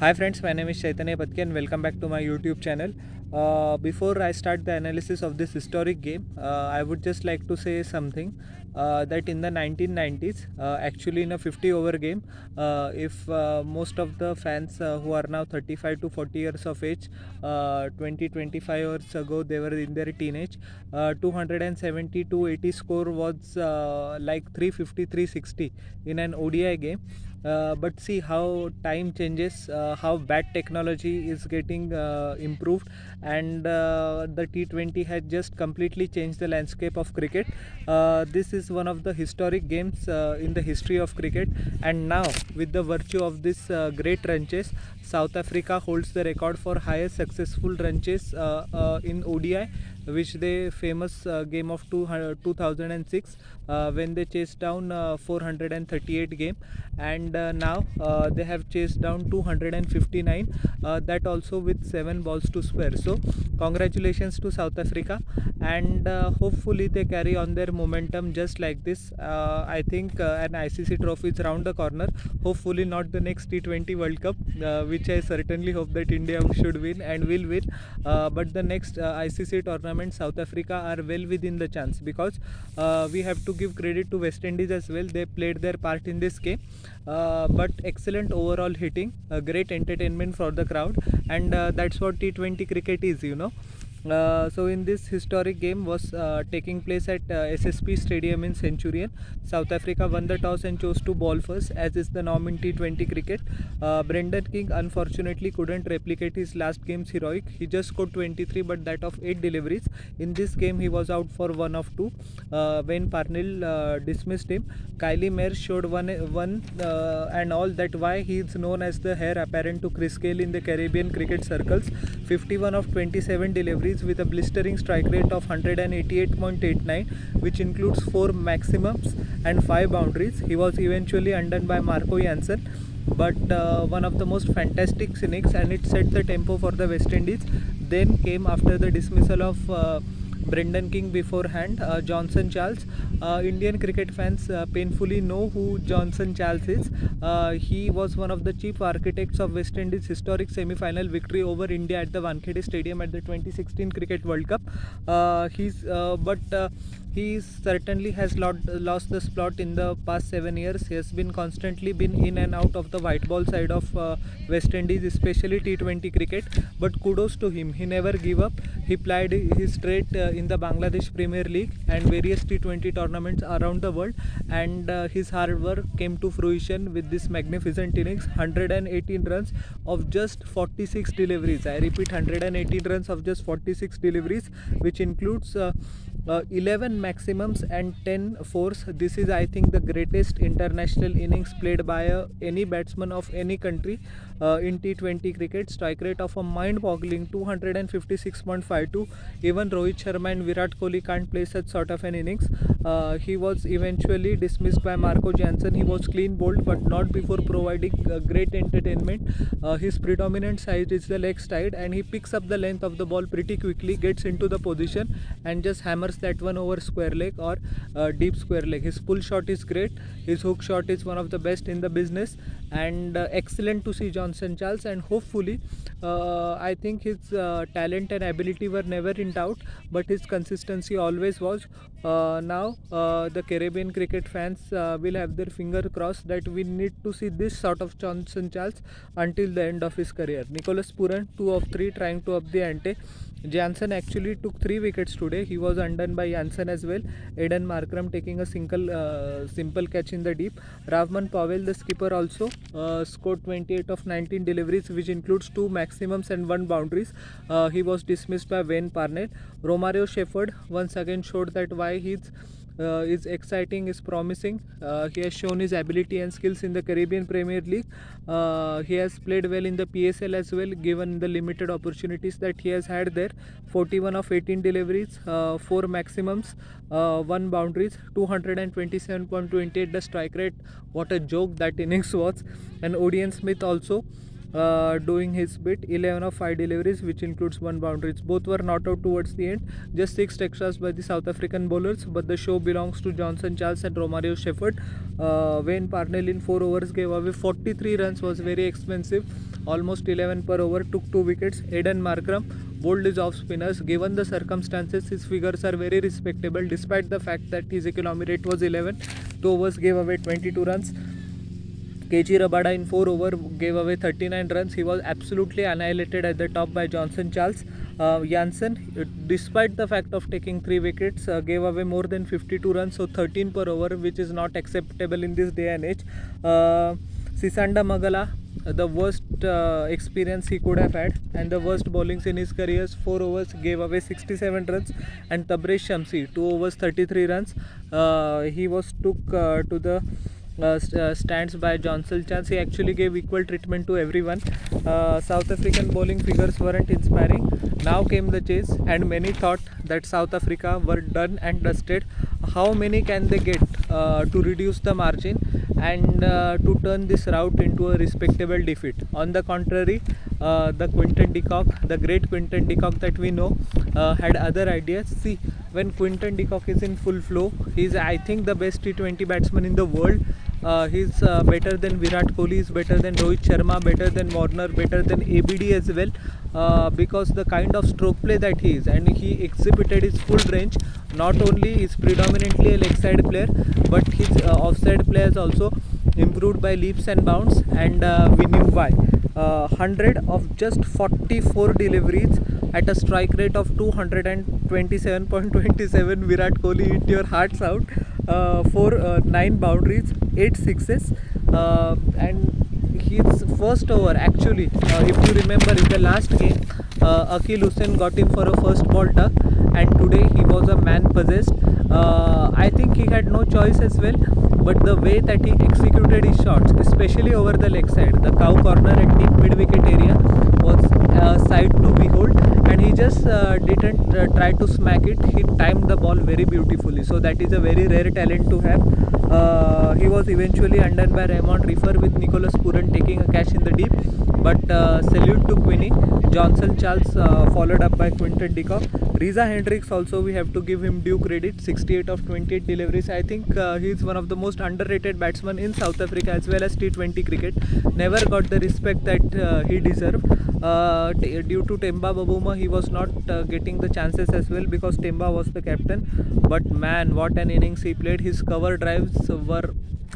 Hi friends, my name is Chaitanya Patki and welcome back to my YouTube channel. Before I start the analysis of this historic game, I would just like to say something that in the 1990s, actually in a 50 over game, if most of the fans who are now 35 to 40 years of age, 25 years ago they were in their teenage, 270 to 80 score was like 350, 360 in an ODI game. But see how time changes, how bad technology is getting improved, and the T20 has just completely changed the landscape of cricket. This is one of the historic games in the history of cricket, and now with the virtue of this great run chase, South Africa holds the record for highest successful run chase in ODI, which they famous game of 2006 when they chased down 438 game, and now they have chased down 259, that also with 7 balls to spare. So congratulations to South Africa, and hopefully they carry on their momentum just like this. I think an ICC trophy is around the corner, hopefully not the next T20 World Cup, which I certainly hope that India should win and will win, but the next ICC tournament South Africa are well within the chance, because we have to give credit to West Indies as well. They played their part in this game, but excellent overall hitting, great entertainment for the crowd, and that's what T20 cricket is, So in this historic game was taking place at SSP Stadium in Centurion. South Africa won the toss and chose to ball first, as is the norm in T20 cricket. Brendan King unfortunately couldn't replicate his last game's heroic. He just scored 23, but that of 8 deliveries. In this game he was out for 1 of 2 when Parnell dismissed him. Kylie Mayer showed one and all that why he is known as the heir apparent to Chris Gayle in the Caribbean cricket circles. 51 of 27 deliveries with a blistering strike rate of 188.89, which includes 4 maximums and 5 boundaries. He was eventually undone by Marco Jansen, but one of the most fantastic innings, and it set the tempo for the West Indies. Then came, after the dismissal of Brendan King beforehand, Johnson Charles. Indian cricket fans painfully know who Johnson Charles is. He was one of the chief architects of West Indies' historic semi-final victory over India at the Wankhede Stadium at the 2016 Cricket World Cup. He certainly has lost the spot in the past 7 years. He has been constantly in and out of the white ball side of West Indies, especially T20 cricket. But kudos to him, he never gave up. He played his straight in the Bangladesh Premier League and various T20 tournaments around the world, and his hard work came to fruition with this magnificent innings. 118 runs of just 46 deliveries. I repeat, 118 runs of just 46 deliveries, which includes 11 maximums and 10 fours. This is, I think, the greatest international innings played by any batsman of any country in T20 cricket. Strike rate of a mind-boggling 256.52. Even Rohit Sharma and Virat Kohli can't play such sort of an innings. He was eventually dismissed by Marco Jansen. He was clean bowled, but not before providing great entertainment. His predominant side is the leg side, and he picks up the length of the ball pretty quickly, gets into the position, and just hammers that one over square leg or deep square leg. His pull shot is great. His hook shot is one of the best in the business, and excellent to see Johnson Charles. And hopefully, I think his talent and ability were never in doubt, but his consistency always was. Now the Caribbean cricket fans will have their finger crossed that we need to see this sort of Johnson Charles until the end of his career. Nicholas Puran, 2 of 3, trying to up the ante. Jansen actually took 3 wickets today. He was undone by Jansen as well. Aidan Markram taking a simple catch in the deep. Ravman Powell, the skipper, also scored 28 of 19 deliveries, which includes 2 maximums and 1 boundaries. He was dismissed by Wayne Parnell. Romario Shepherd once again showed that why he's is exciting, is promising. He has shown his ability and skills in the Caribbean Premier League. He has played well in the PSL as well, given the limited opportunities that he has had there. 41 of 18 deliveries, 4 maximums, 1 boundaries, 227.28 the strike rate. What a joke that innings was. And Odion Smith also doing his bit. 11 of 5 deliveries, which includes 1 boundary. Both were not out towards the end. Just 6 extras by the South African bowlers, but the show belongs to Johnson Charles and Romario Shepherd. Wayne Parnell in 4 overs gave away 43 runs, was very expensive. almost 11 per over, took 2 wickets. Aiden Markram bowled his off spinners. Given the circumstances, his figures are very respectable despite the fact that his economy rate was 11. 2 overs gave away 22 runs. KG Rabada in 4 overs gave away 39 runs. He was absolutely annihilated at the top by Johnson Charles. Jansen, despite the fact of taking 3 wickets, gave away more than 52 runs, so 13 per over, which is not acceptable in this day and age. Sisanda Magala, the worst experience he could have had and the worst bowlings in his career. 4 overs gave away 67 runs. And Tabriz Shamsi, 2 overs 33 runs. He was took to the stands by Johnson Chance. He actually gave equal treatment to everyone. South African bowling figures weren't inspiring. Now came the chase, and many thought that South Africa were done and dusted. How many can they get to reduce the margin and to turn this rout into a respectable defeat? On the contrary, the Quinton de Kock, the great Quinton de Kock that we know, had other ideas. See, when Quinton de Kock is in full flow, he's, I think, the best T20 batsman in the world. He's better than Virat Kohli, he's better than Rohit Sharma, better than Warner, better than ABD as well, because the kind of stroke play that he is, and he exhibited his full range. Not only is predominantly a leg side player, but his offside play has also improved by leaps and bounds, and we knew why. 100 of just 44 deliveries at a strike rate of 227.27. Virat Kohli hit your hearts out. 9 boundaries, 8 sixes, and his first over, actually, if you remember, in the last game, Akil Hussain got him for a first ball duck, and today he was a man possessed. I think he had no choice as well, but the way that he executed his shots, especially over the leg side, the cow corner and deep mid wicket area, was a sight to behold, and he just didn't try to smack it. He timed the ball very beautifully, so that is a very rare talent to have. He was eventually undone by Raymond Refer, with Nicholas Puran taking a catch in the deep, but salute to Quinny. Johnson Charles followed up by Quinton de Kock. REEZA Hendricks also, we have to give him due credit, 68 of 28 deliveries. I think he is one of the most underrated batsmen in South Africa as well as T20 cricket. Never got the respect that he deserved. Due to Temba Babuma, he was not getting the chances as well, because Temba was the captain. But man, what an innings he played. His cover drives were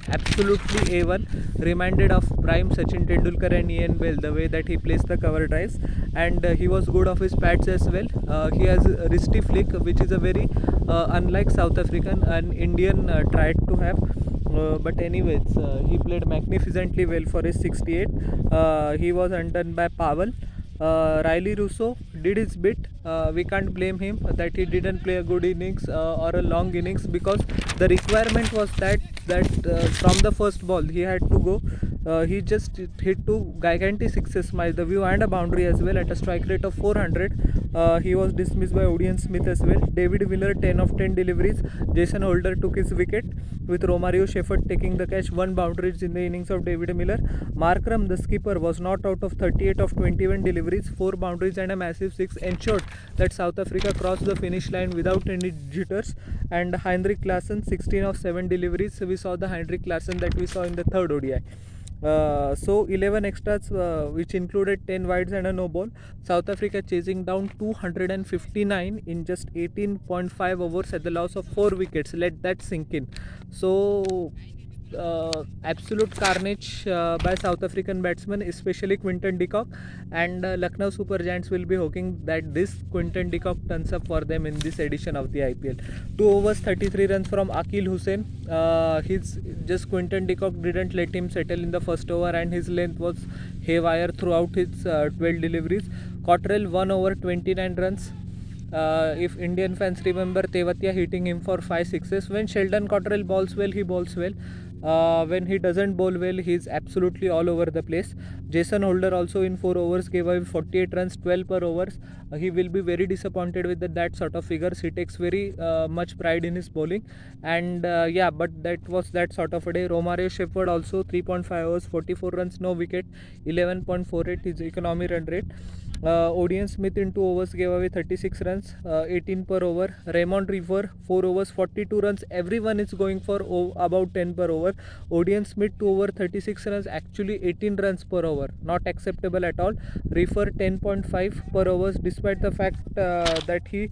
absolutely A1, reminded of prime Sachin Tendulkar and Ian Bell, the way that he plays the cover drives, and he was good off his pads as well. He has a wristy flick, which is a very unlike South African and Indian tried to have. But anyways, he played magnificently well for his 68. He was undone by Powell. Riley Russo did his bit. We can't blame him that he didn't play a good innings or a long innings, because the requirement was that from the first ball he had to go. He just hit 2 gigantic sixes, the view, and a boundary as well at a strike rate of 400. He was dismissed by Odion Smith as well. David Miller, 10 of 10 deliveries. Jason Holder took his wicket, with Romario Shepherd taking the catch. 1 boundaries in the innings of David Miller. Markram, the skipper, was not out of 38 of 21 deliveries. 4 boundaries and a massive 6 ensured that South Africa crossed the finish line without any jitters. And Heinrich Larsson, 16 of 7 deliveries. So we saw the Heinrich Larsson that we saw in the third ODI. So 11 extras, which included 10 wides and a no ball. South Africa chasing down 259 in just 18.5 overs at the loss of 4 wickets. Let that sink in. So absolute carnage by South African batsmen, especially Quinton de Kock, and Lucknow Super Giants will be hoping that this Quinton de Kock turns up for them in this edition of the IPL. 2 overs 33 runs from Akil Hussain. His just Quinton de Kock didn't let him settle in the first over, and his length was haywire throughout his 12 deliveries. Cottrell 1 over 29 runs. If Indian fans remember, Tewatia hitting him for 5 sixes. When Sheldon Cottrell bowls well, he bowls well. When he doesn't bowl well, he's absolutely all over the place. Jason Holder also in 4 overs gave away 48 runs, 12 per overs. He will be very disappointed with that sort of figures. He takes very much pride in his bowling, and yeah, but that was that sort of a day. Romario Shepherd also 3.5 overs, 44 runs, no wicket, 11.48 his economy run rate. Odion Smith in 2 overs gave away 36 runs, 18 per over. Raymond Refer 4 overs, 42 runs. Everyone is going for about 10 per over. Odion Smith 2 over 36 runs, actually 18 runs per over. over, not acceptable at all. Refer 10.5 per overs, despite the fact that he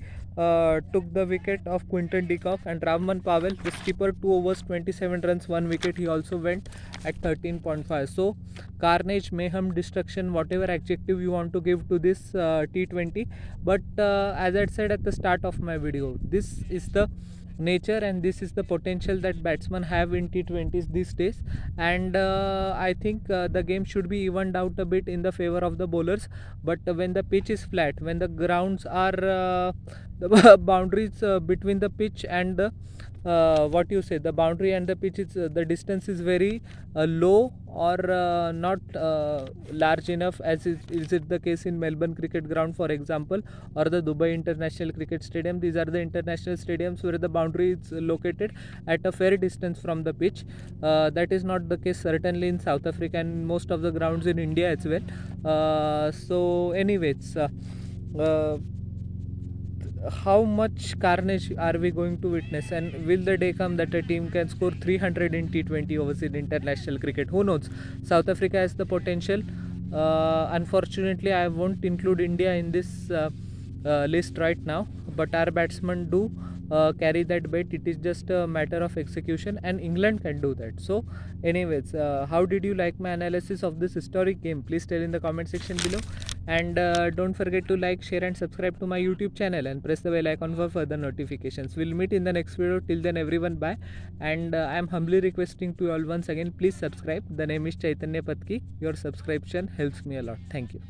took the wicket of Quinton de Kock. And Rahman Pavel, the skipper, 2 overs 27 runs 1 wicket, he also went at 13.5. So carnage, mayhem, destruction, whatever adjective you want to give to this T20. But as I said at the start of my video, this is the nature and this is the potential that batsmen have in T20s these days. And I think the game should be evened out a bit in the favor of the bowlers. But when the pitch is flat, when the grounds are the boundaries between the pitch and the the boundary and the pitch is the distance is very low or not large enough, as is it the case in Melbourne Cricket Ground, for example, or the Dubai International Cricket Stadium. These are the international stadiums where the boundary is located at a fair distance from the pitch. That is not the case certainly in South Africa and most of the grounds in India as well. So anyways, how much carnage are we going to witness, and will the day come that a team can score 300 in T20 overs in international cricket? Who knows? South Africa has the potential. Unfortunately, I won't include India in this list right now, but our batsmen do carry that bet. It is just a matter of execution, and England can do that. So anyways, how did you like my analysis of this historic game? Please tell in the comment section below. And don't forget to like, share and subscribe to my YouTube channel and press the bell icon for further notifications. We'll meet in the next video. Till then, everyone, bye. And I am humbly requesting to you all once again, please subscribe. The name is Chaitanya Patki. Your subscription helps me a lot. Thank you.